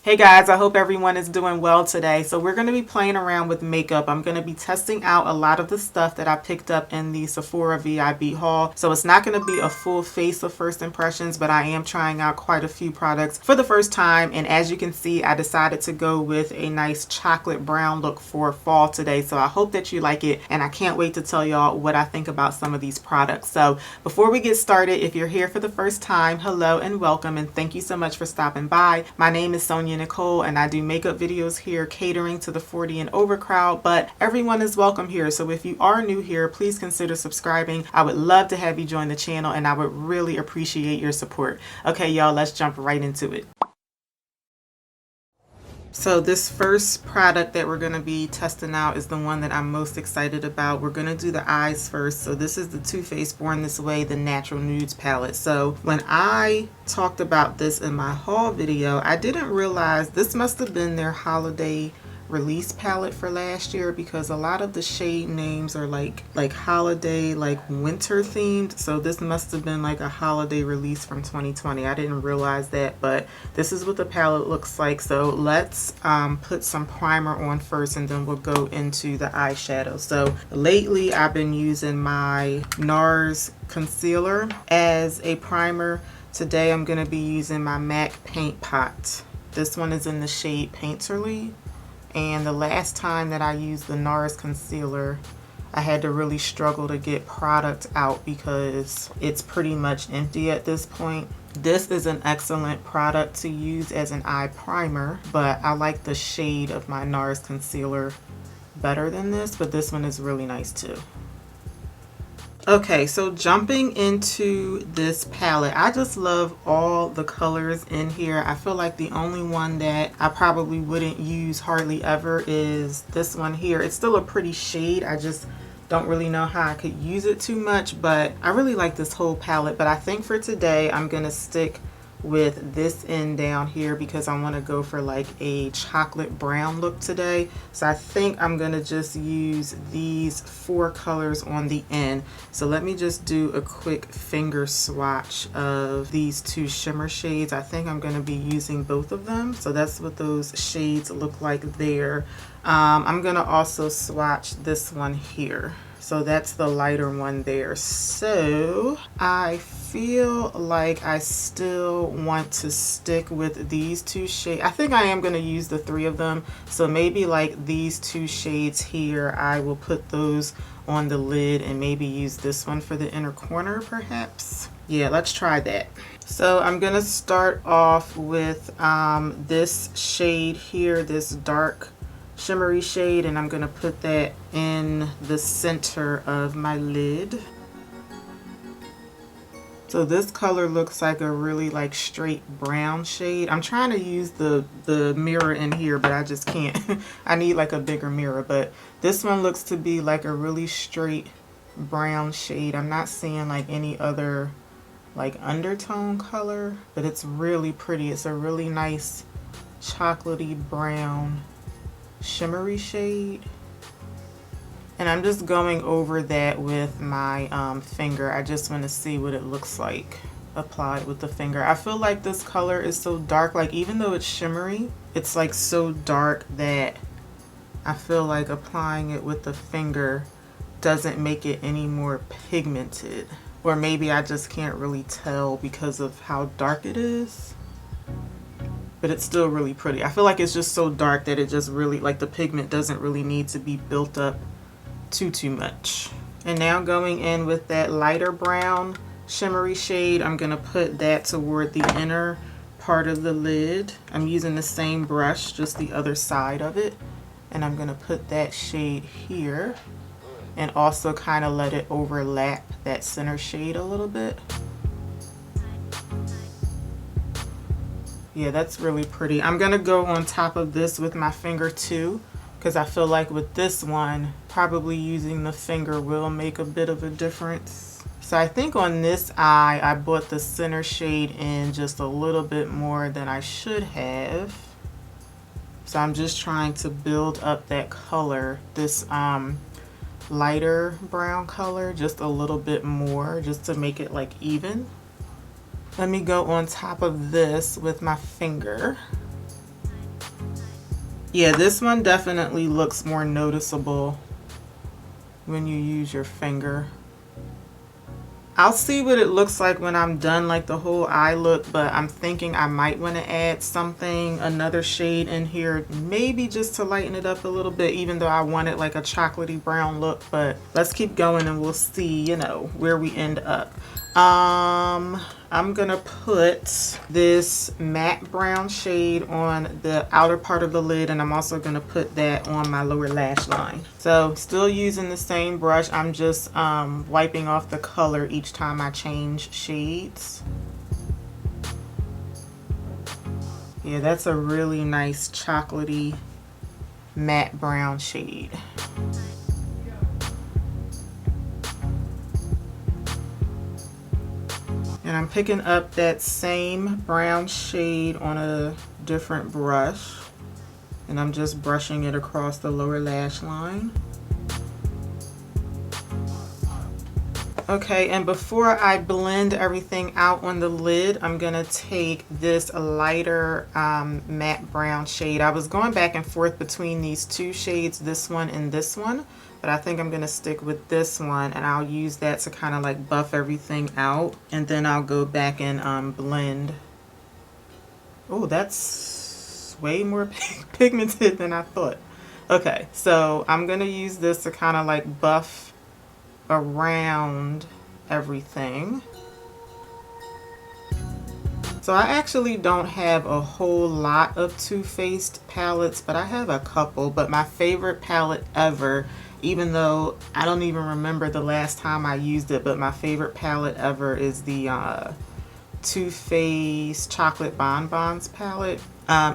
Hey guys, I hope everyone is doing well today. So we're going to be playing around with makeup. I'm going to be testing out a lot of the stuff that I picked up in the Sephora VIB haul. So it's not going to be a full face of first impressions, but I am trying out quite a few products for the first time. And as you can see, I decided to go with a nice chocolate brown look for fall today. So I hope that you like it, and I can't wait to tell y'all what I think about some of these products. So before we get started, if you're here for the first time, hello and welcome, and thank you so much for stopping by. My name is SonyaNicole, and I do makeup videos here catering to the 40 and over crowd, but everyone is welcome here. So if you are new here, please consider subscribing. I would love to have you join the channel, and I would really appreciate your support. Okay, y'all, let's jump right into it. So this first product that we're going to be testing out is the one that I'm most excited about. We're going to do the eyes first. So this is the Too Faced Born This Way, the Natural Nudes palette. So when I talked about this in my haul video, I didn't realize this must have been their holiday release palette for last year, because a lot of the shade names are like holiday, like winter themed. So this must have been like a holiday release from 2020. I didn't realize that, but this is what the palette looks like. So let's put some primer on first, and then we'll go into the eyeshadow. So lately I've been using my NARS concealer as a primer. Today I'm going to be using my MAC Paint Pot. This one is in the shade Painterly. And the last time that I used the NARS concealer, I had to really struggle to get product out because it's pretty much empty at this point. This is an excellent product to use as an eye primer, but I like the shade of my NARS concealer better than this, but this one is really nice too. Okay, so jumping into this palette, I just love all the colors in here. I feel like the only one that I probably wouldn't use hardly ever is this one here. It's still a pretty shade. I just don't really know how I could use it too much, but I really like this whole palette. But I think for today, I'm gonna stick with this end down here because I want to go for like a chocolate brown look today. So I think I'm gonna just use these 4 colors on the end. So let me just do a quick finger swatch of these 2 shimmer shades. I think I'm gonna be using both of them. So that's what those shades look like there. I'm gonna also swatch this one here. So that's the lighter one there. So I feel like I still want to stick with these 2 shades. I think I am going to use the 3 of them. So maybe like these 2 shades here, I will put those on the lid and maybe use this one for the inner corner perhaps. Yeah, let's try that. So I'm going to start off with this shade here, this dark shimmery shade, and I'm gonna put that in the center of my lid. So this color looks like a really like straight brown shade. I'm trying to use the mirror in here, but I just can't. I need like a bigger mirror, but this one looks to be like a really straight brown shade. I'm not seeing like any other like undertone color, but it's really pretty. It's a really nice chocolatey brown shimmery shade, and I'm just going over that with my finger. I just want to see what it looks like applied with the finger. I feel like this color is so dark, like even though it's shimmery, it's like so dark that I feel like applying it with the finger doesn't make it any more pigmented, or maybe I just can't really tell because of how dark it is. But it's still really pretty. I feel like it's just so dark that it just really, like the pigment doesn't really need to be built up too much. And now going in with that lighter brown shimmery shade, I'm gonna put that toward the inner part of the lid. I'm using the same brush, just the other side of it. And I'm gonna put that shade here and also kind of let it overlap that center shade a little bit. Yeah, that's really pretty. I'm gonna go on top of this with my finger too, because I feel like with this one, probably using the finger will make a bit of a difference. So I think on this eye, I brought the center shade in just a little bit more than I should have. So I'm just trying to build up that color, this lighter brown color, just a little bit more, just to make it like even. Let me go on top of this with my finger. Yeah, this one definitely looks more noticeable when you use your finger. I'll see what it looks like when I'm done, like the whole eye look, but I'm thinking I might want to add something, another shade in here, maybe just to lighten it up a little bit, even though I wanted like a chocolatey brown look. But let's keep going and we'll see, you know, where we end up. I'm gonna put this matte brown shade on the outer part of the lid, and I'm also gonna put that on my lower lash line. So still using the same brush, I'm just wiping off the color each time I change shades. Yeah, that's a really nice chocolatey matte brown shade. And I'm picking up that same brown shade on a different brush, and I'm just brushing it across the lower lash line. Okay, and before I blend everything out on the lid, I'm gonna take this lighter matte brown shade. I was going back and forth between these two shades, this one and this one, but I think I'm gonna stick with this one, and I'll use that to kind of like buff everything out, and then I'll go back and blend. Oh, that's way more pigmented than I thought. Okay, so I'm gonna use this to kind of like buff around everything. So I actually don't have a whole lot of Too Faced palettes, but I have a couple. But my favorite palette ever, even though I don't even remember the last time I used it, but my favorite palette ever is the Too Faced Chocolate Bonbons palette.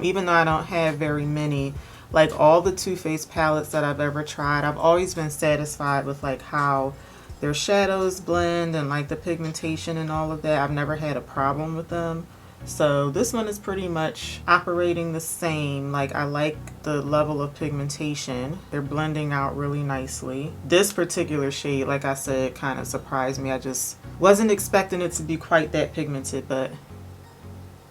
Even though I don't have very many, like all the Too Faced palettes that I've ever tried, I've always been satisfied with like how their shadows blend and like the pigmentation and all of that. I've never had a problem with them. So this one is pretty much operating the same. Like I like the level of pigmentation. They're blending out really nicely. This particular shade, like I said, kind of surprised me. I just wasn't expecting it to be quite that pigmented, but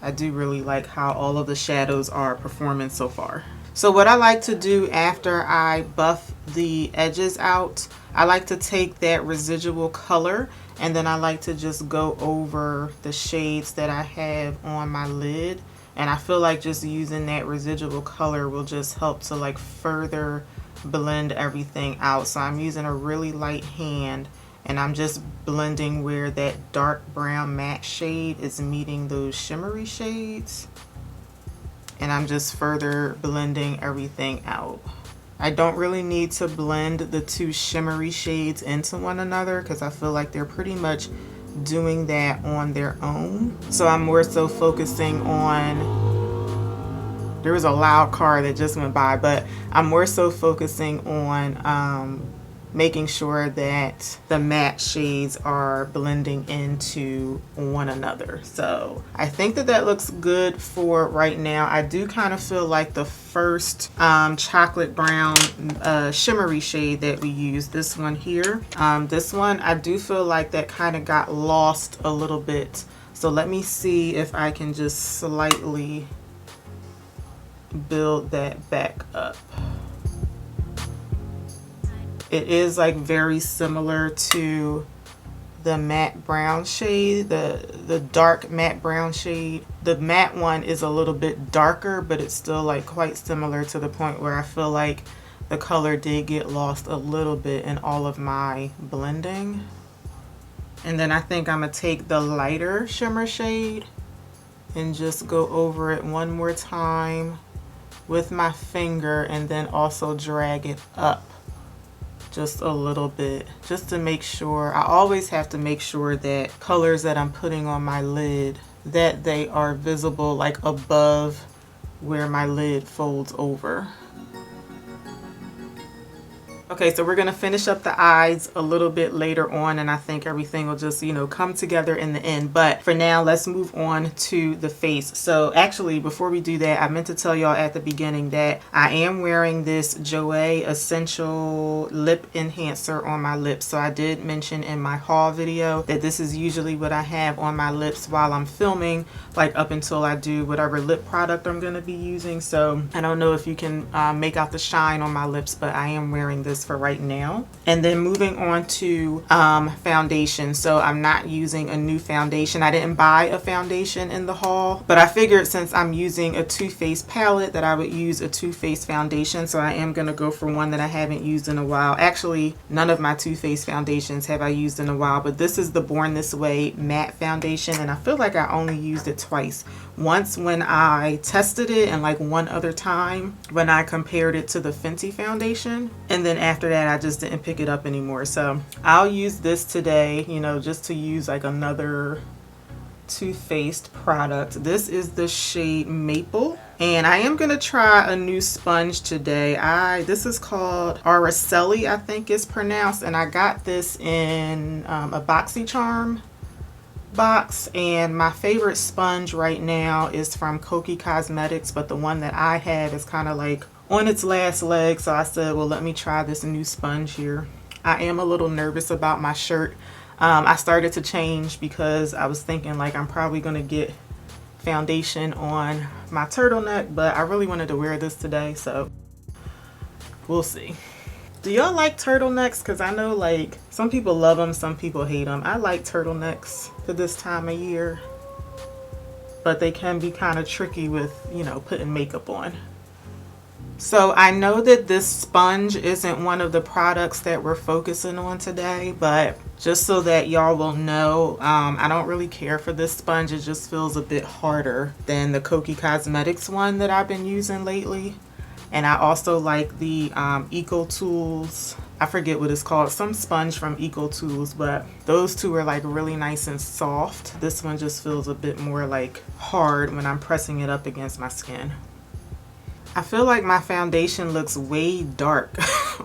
I do really like how all of the shadows are performing so far. So what I like to do after I buff the edges out, I like to take that residual color and then I like to just go over the shades that I have on my lid. And I feel like just using that residual color will just help to like further blend everything out. So I'm using a really light hand and I'm just blending where that dark brown matte shade is meeting those shimmery shades. And I'm just further blending everything out. I don't really need to blend the two shimmery shades into one another because I feel like they're pretty much doing that on their own. So I'm more so focusing on, there was a loud car that just went by, but I'm more so focusing on making sure that the matte shades are blending into one another. So I think that that looks good for right now. I do kind of feel like the first chocolate brown shimmery shade that we used, this one here, this one, I do feel like that kind of got lost a little bit. So let me see if I can just slightly build that back up. It is like very similar to the matte brown shade, the dark matte brown shade. The matte one is a little bit darker, but it's still like quite similar to the point where I feel like the color did get lost a little bit in all of my blending. And then I think I'm gonna take the lighter shimmer shade and just go over it one more time with my finger and then also drag it up just a little bit, just to make sure. I always have to make sure that colors that I'm putting on my lid, that they are visible like above where my lid folds over. Okay, so we're going to finish up the eyes a little bit later on, and I think everything will just, you know, come together in the end. But for now, let's move on to the face. So actually, before we do that, I meant to tell y'all at the beginning that I am wearing this Joey Essential Lip Enhancer on my lips. So I did mention in my haul video that this is usually what I have on my lips while I'm filming, like up until I do whatever lip product I'm going to be using. So I don't know if you can make out the shine on my lips, but I am wearing this for right now. And then moving on to foundation. So I'm not using a new foundation. I didn't buy a foundation in the haul, but I figured since I'm using a Too Faced palette that I would use a Too Faced foundation. So I am going to go for one that I haven't used in a while. Actually, none of my Too Faced foundations have I used in a while, but this is the Born This Way matte foundation, and I feel like I only used it twice. Once when I tested it, and like one other time when I compared it to the Fenty foundation, and then after that I just didn't pick it up anymore. So I'll use this today, you know, just to use like another Too Faced product. This is the shade Maple, and I am gonna try a new sponge today. This is called Araceli, I think it's pronounced, and I got this in a BoxyCharm box, and my favorite sponge right now is from Kokie Cosmetics, but the one that I have is kind of like on its last leg, so I said, well, let me try this new sponge here. I am a little nervous about my shirt. I started to change because I was thinking like I'm probably gonna get foundation on my turtleneck, but I really wanted to wear this today, so we'll see. Do y'all like turtlenecks? Because I know like some people love them, some people hate them. I like turtlenecks for this time of year, but they can be kind of tricky with, you know, putting makeup on. So I know that this sponge isn't one of the products that we're focusing on today, but just so that y'all will know, I don't really care for this sponge. It just feels a bit harder than the Kokie Cosmetics one that I've been using lately. And I also like the Eco Tools, I forget what it's called, some sponge from Eco Tools, but those two are like really nice and soft. This one just feels a bit more like hard when I'm pressing it up against my skin. I feel like my foundation looks way dark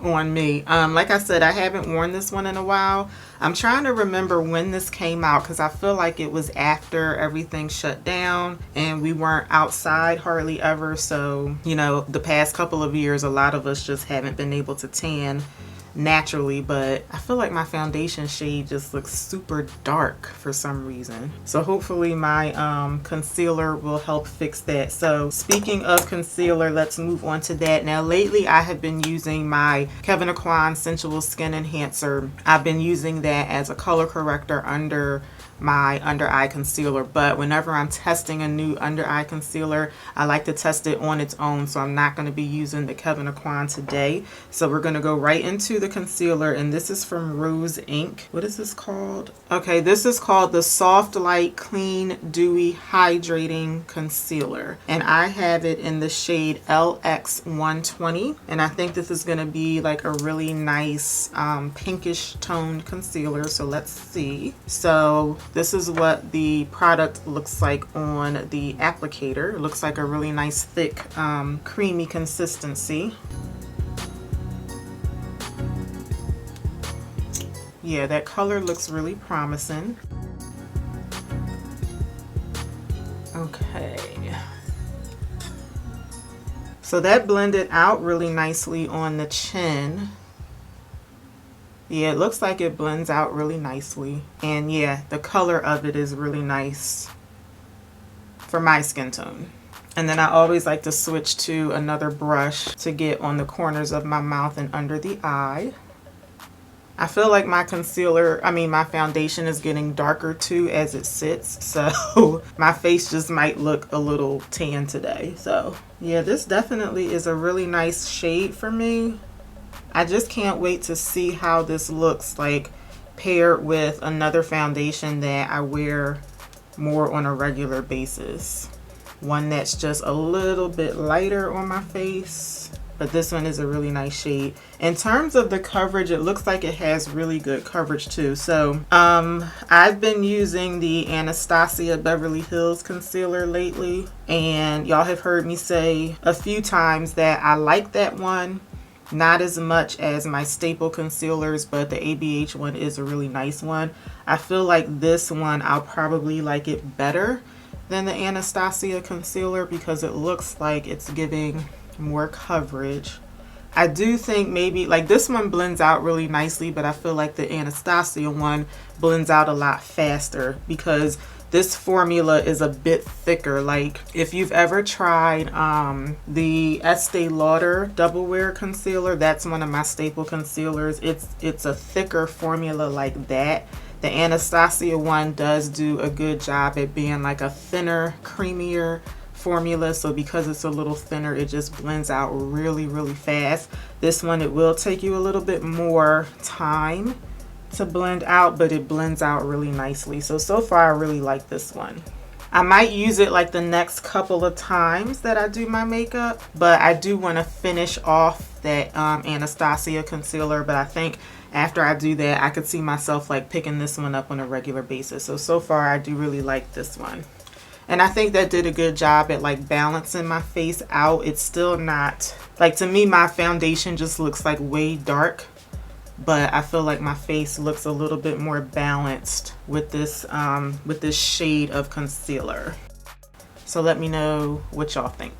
on me. Like I said, I haven't worn this one in a while. I'm trying to remember when this came out because I feel like it was after everything shut down and we weren't outside hardly ever. So, you know, the past couple of years, a lot of us just haven't been able to tan naturally, but I feel like my foundation shade just looks super dark for some reason. So hopefully my concealer will help fix that. So speaking of concealer, let's move on to that. Now lately I have been using my Kevyn Aucoin Sensual Skin Enhancer. I've been using that as a color corrector under my under eye concealer, but whenever I'm testing a new under eye concealer, I like to test it on its own, so I'm not going to be using the Kevyn Aucoin today. So we're going to go right into the concealer, and this is from Rose Inc. What is this called? Okay, this is called the Softlight Clean Dewy Hydrating Concealer, and I have it in the shade LX120, and I think this is going to be like a really nice pinkish toned concealer. So let's see. So this is what the product looks like on the applicator. It looks like a really nice thick creamy consistency. Yeah, that color looks really promising. Okay. So that blended out really nicely on the chin. Yeah, it looks like it blends out really nicely. And yeah, the color of it is really nice for my skin tone. And then I always like to switch to another brush to get on the corners of my mouth and under the eye. I feel like my my foundation is getting darker too as it sits. So my face just might look a little tan today. So yeah, this definitely is a really nice shade for me. I just can't wait to see how this looks like paired with another foundation that I wear more on a regular basis. One that's just a little bit lighter on my face, but this one is a really nice shade. In terms of the coverage, it looks like it has really good coverage too. So I've been using the Anastasia Beverly Hills concealer lately, and y'all have heard me say a few times that I like that one. Not as much as my staple concealers, but the ABH one is a really nice one. I feel like this one, I'll probably like it better than the Anastasia concealer because it looks like it's giving more coverage. I do think maybe like this one blends out really nicely, but I feel like the Anastasia one blends out a lot faster because this formula is a bit thicker. Like if you've ever tried the Estee Lauder Double Wear Concealer, that's one of my staple concealers. It's a thicker formula like that. The Anastasia one does do a good job at being like a thinner, creamier formula. So because it's a little thinner, it just blends out really, really fast. This one, it will take you a little bit more time to blend out, but it blends out really nicely. So far I really like this one. I might use it like the next couple of times that I do my makeup, but I do want to finish off that Anastasia concealer. But I think after I do that, I could see myself like picking this one up on a regular basis. So far I do really like this one. And I think that did a good job at like balancing my face out. It's still not, like to me, my foundation just looks like way dark. But I feel like my face looks a little bit more balanced with this shade of concealer. So let me know what y'all think.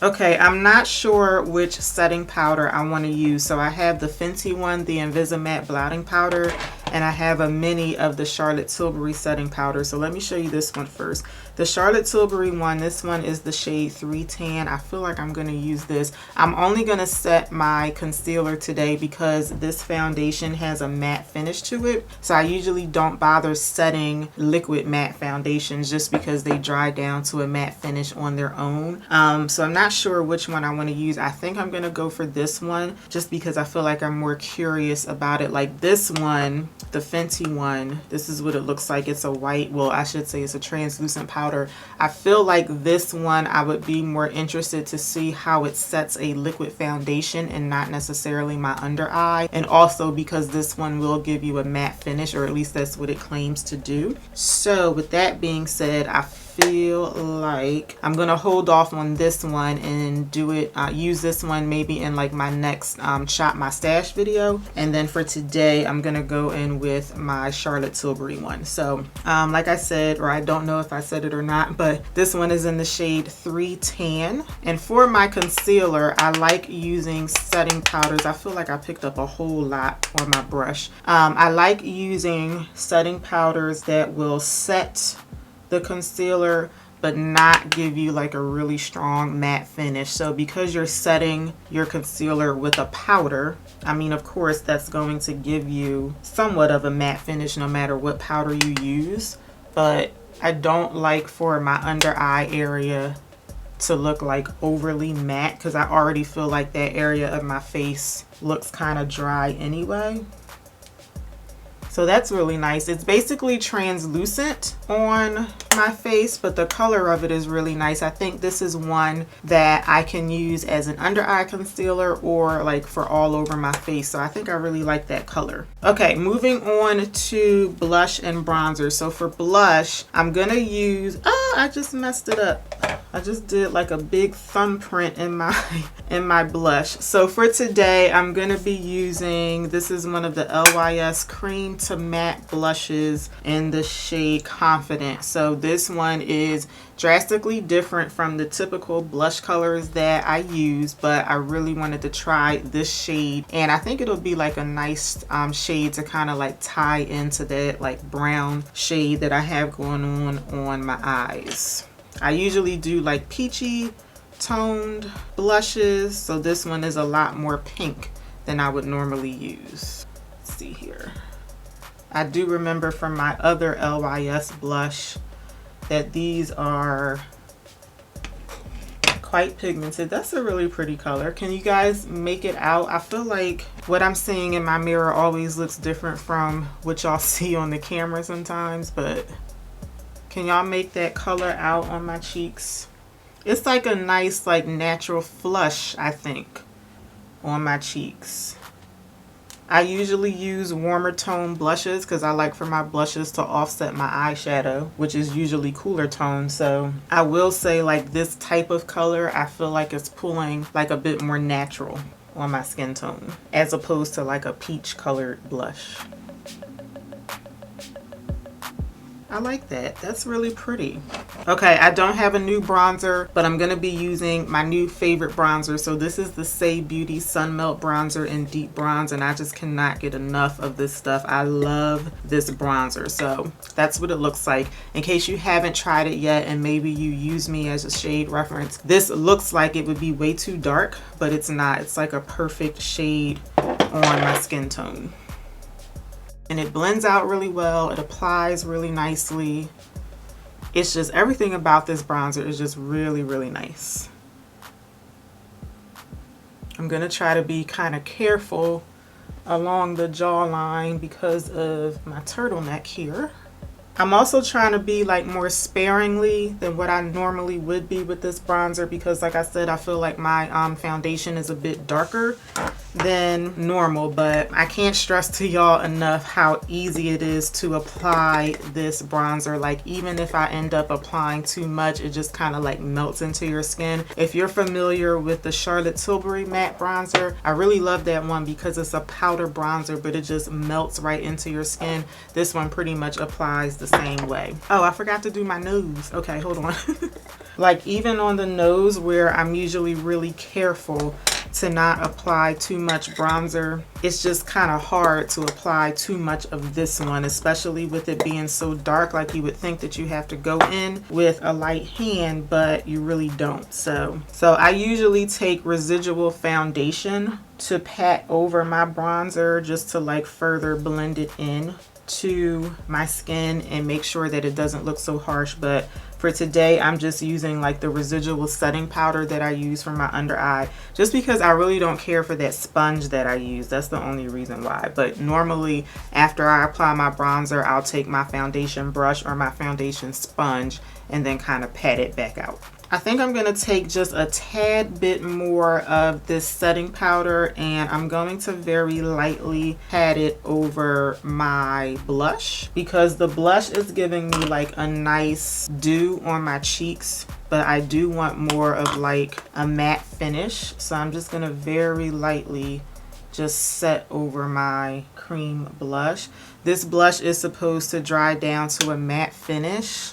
Okay, I'm not sure which setting powder I want to use. So I have the Fenty one, the Invisimatte blotting powder, and I have a mini of the Charlotte Tilbury setting powder. So let me show you this one first. The Charlotte Tilbury one, this one is the shade 310. I feel like I'm going to use this. I'm only going to set my concealer today because this foundation has a matte finish to it. So I usually don't bother setting liquid matte foundations just because they dry down to a matte finish on their own. So I'm not sure which one I want to use. I think I'm going to go for this one just because I feel like I'm more curious about it. Like this one, the Fenty one, this is what it looks like. It's a white, well, I should say it's a translucent powder. I feel like this one I would be more interested to see how it sets a liquid foundation and not necessarily my under eye. And also because this one will give you a matte finish, or at least that's what it claims to do. So with that being said, I feel like I'm gonna hold off on this one and do it, use this one maybe in like my next shop my stash video. And then for today, I'm gonna go in with my Charlotte Tilbury one. So like I said, or I don't know if I said it or not, but this one is in the shade 310. And for my concealer, I like using setting powders. I feel like I picked up a whole lot on my brush. I like using setting powders that will set the concealer but not give you like a really strong matte finish. So because you're setting your concealer with a powder, I mean, of course that's going to give you somewhat of a matte finish no matter what powder you use, but I don't like for my under eye area to look like overly matte because I already feel like that area of my face looks kind of dry anyway. So that's really nice. It's basically translucent on my face, but the color of it is really nice. I think this is one that I can use as an under eye concealer or like for all over my face. So I think I really like that color. Okay, moving on to blush and bronzer. So for blush, I'm gonna use, oh, I just messed it up. I just did like a big thumbprint in my blush. So for today, I'm gonna be using, this is one of the LYS Cream to Matte blushes in the shade Confident. So this one is drastically different from the typical blush colors that I use, but I really wanted to try this shade, and I think it'll be like a nice shade to kind of like tie into that like brown shade that I have going on my eyes. I usually do like peachy toned blushes, so this one is a lot more pink than I would normally use. Let's see here. I do remember from my other LYS blush that these are quite pigmented. That's a really pretty color. Can you guys make it out? I feel like what I'm seeing in my mirror always looks different from what y'all see on the camera sometimes, but can y'all make that color out on my cheeks? It's like a nice like natural flush, I think, on my cheeks. I usually use warmer tone blushes because I like for my blushes to offset my eyeshadow, which is usually cooler tone. So I will say like this type of color, I feel like it's pulling like a bit more natural on my skin tone as opposed to like a peach colored blush. I like that. That's really pretty. Okay, I don't have a new bronzer, but I'm going to be using my new favorite bronzer. So this is the Say Beauty Sun Melt Bronzer in Deep Bronze, and I just cannot get enough of this stuff. I love this bronzer. So that's what it looks like. In case you haven't tried it yet and maybe you use me as a shade reference, this looks like it would be way too dark, but it's not. It's like a perfect shade on my skin tone. And it blends out really well. It applies really nicely. It's just everything about this bronzer is just really, really nice. I'm going to try to be kind of careful along the jawline because of my turtleneck here. I'm also trying to be like more sparingly than what I normally would be with this bronzer because like I said, I feel like my foundation is a bit darker than normal, but I can't stress to y'all enough how easy it is to apply this bronzer. Like even if I end up applying too much, it just kind of like melts into your skin. If you're familiar with the Charlotte Tilbury matte bronzer, I really love that one because it's a powder bronzer, but it just melts right into your skin. This one pretty much applies the same way. Oh, I forgot to do my nose. Okay, hold on. Like even on the nose where I'm usually really careful to not apply too much bronzer, it's just kind of hard to apply too much of this one, especially with it being so dark. Like you would think that you have to go in with a light hand, but you really don't. So I usually take residual foundation to pat over my bronzer just to like further blend it in to my skin and make sure that it doesn't look so harsh. But for today, I'm just using like the residual setting powder that I use for my under eye, just because I really don't care for that sponge that I use. That's the only reason why. But normally after I apply my bronzer, I'll take my foundation brush or my foundation sponge and then kind of pat it back out. I think I'm going to take just a tad bit more of this setting powder and I'm going to very lightly pat it over my blush because the blush is giving me like a nice dew on my cheeks, but I do want more of like a matte finish. So I'm just going to very lightly just set over my cream blush. This blush is supposed to dry down to a matte finish,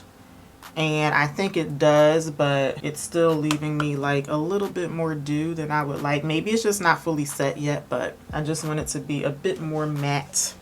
and I think it does, but it's still leaving me like a little bit more dew than I would like. Maybe it's just not fully set yet, but I just want it to be a bit more matte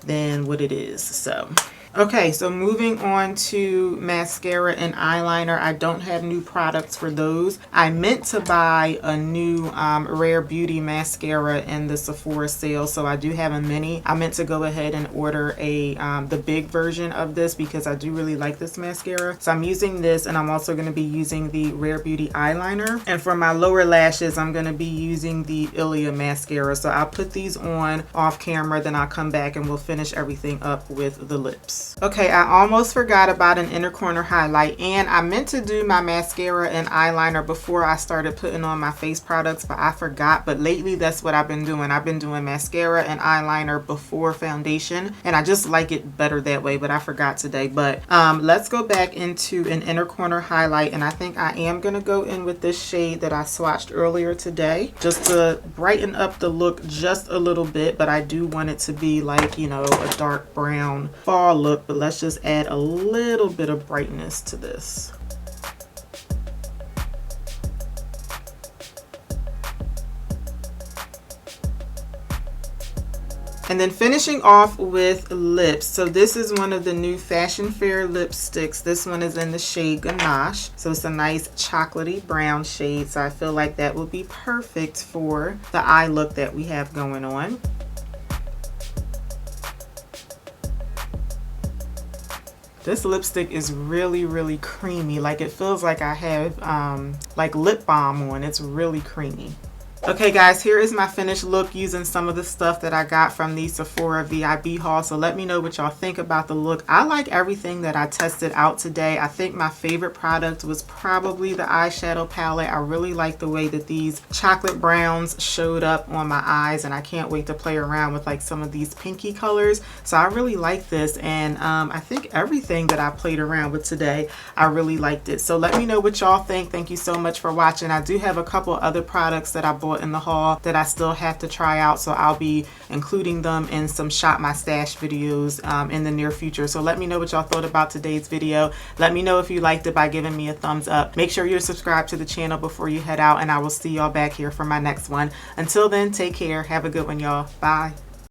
than what it is. So okay, so moving on to mascara and eyeliner. I don't have new products for those. I meant to buy a new Rare Beauty mascara in the Sephora sale, so I do have a mini. I meant to go ahead and order the big version of this because I do really like this mascara. So I'm using this, and I'm also going to be using the Rare Beauty eyeliner. And for my lower lashes, I'm going to be using the Ilia mascara. So I'll put these on off camera, then I'll come back and we'll finish everything up with the lips. Okay, I almost forgot about an inner corner highlight, and I meant to do my mascara and eyeliner before I started putting on my face products, but I forgot. But lately that's what I've been doing. I've been doing mascara and eyeliner before foundation, and I just like it better that way, but I forgot today. But let's go back into an inner corner highlight, and I think I am going to go in with this shade that I swatched earlier today just to brighten up the look just a little bit, but I do want it to be like, you know, a dark brown fall look. But let's just add a little bit of brightness to this. And then finishing off with lips. So this is one of the new Fashion Fair lipsticks. This one is in the shade Ganache. So it's a nice chocolatey brown shade. So I feel like that will be perfect for the eye look that we have going on. This lipstick is really, really creamy. Like it feels like I have like lip balm on. It's really creamy. Okay guys, here is my finished look using some of the stuff that I got from the Sephora VIB haul. So let me know what y'all think about the look. I like everything that I tested out today. I think my favorite product was probably the eyeshadow palette. I really like the way that these chocolate browns showed up on my eyes, and I can't wait to play around with like some of these pinky colors. So I really like this, and I think everything that I played around with today, I really liked it. So let me know what y'all think. Thank you so much for watching. I do have a couple other products that I bought saw in the haul that I still have to try out, so I'll be including them in some shop my stash videos in the near future. So let me know what y'all thought about today's video. Let me know if you liked it by giving me a thumbs up. Make sure you're subscribed to the channel before you head out, and I will see y'all back here for my next one. Until then, take care. Have a good one, y'all. Bye.